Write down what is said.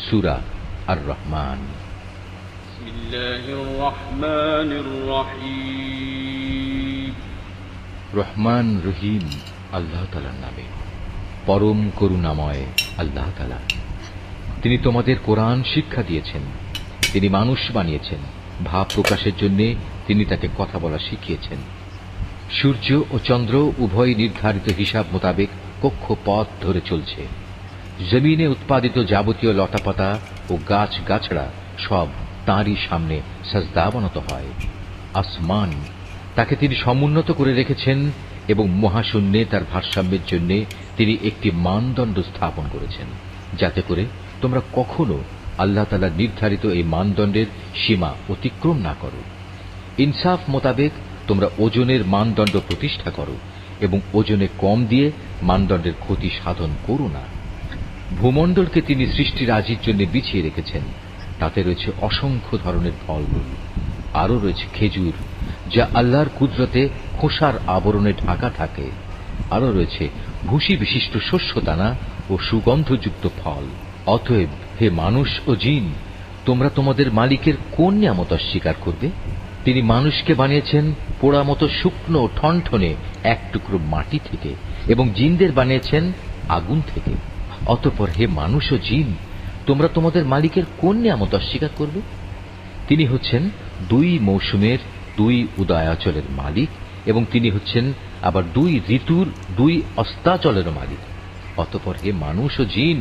সূরা আর রহমান। রহমান রহিম আল্লাহ তাআলার নামে। পরম করুণাময় আল্লাহ তাআলা। তিনি তোমাদের কোরআন শিক্ষা দিয়েছেন, তিনি মানুষ বানিয়েছেন, ভাব প্রকাশের জন্য তিনি তাকে কথা বলা শিখিয়েছেন। সূর্য ও চন্দ্র উভয় নির্ধারিত হিসাব মোতাবেক কক্ষপথ ধরে চলছে। জমিনে উৎপাদিত যাবতীয় লতাপাতা ও গাছ গাছড়া সব তাঁরই সামনে সাজদাবনত হয়। আসমান তাকে তিনি সমুন্নত করে রেখেছেন এবং মহাশূন্যে তার ভারসাম্যের জন্য তিনি একটি মানদণ্ড স্থাপন করেছেন, যাতে করে তোমরা কখনো আল্লাহ তাআলার নির্ধারিত এই মানদণ্ডের সীমা অতিক্রম না করো। ইনসাফ মোতাবেক তোমরা ওজনের মানদণ্ড প্রতিষ্ঠা করো এবং ওজনে কম দিয়ে মানদণ্ডের ক্ষতি সাধন করো না। ভূমণ্ডলকে তিনি সৃষ্টিরাজির জন্য বিছিয়ে রেখেছেন, তাতে রয়েছে অসংখ্য ধরনের ফলমূল। আরও রয়েছে খেজুর, যা আল্লাহর কুদরতে খোসার আবরণে ঢাকা থাকে। আরও রয়েছে ভুসি বিশিষ্ট শস্যদানা ও সুগন্ধযুক্ত ফল। অতএব হে মানুষ ও জিন, তোমরা তোমাদের মালিকের কোন নিয়ামত অস্বীকার করবে? তিনি মানুষকে বানিয়েছেন পোড়া মতো শুকনো ঠনঠনে এক টুকরো মাটি থেকে এবং জিনদের বানিয়েছেন আগুন থেকে। অতঃপর হে মানুষ ও জিন, তোমরা তোমাদের মালিকের কোন নিয়ামত অস্বীকার করবে? তিনি হচ্ছেন দুই মৌসুমের দুই উদয়াচলের মালিক এবং তিনি হচ্ছেন আবার দুই ঋতুর দুই অস্তাচলের মালিক। অতঃপর হে মানুষ ও জিন,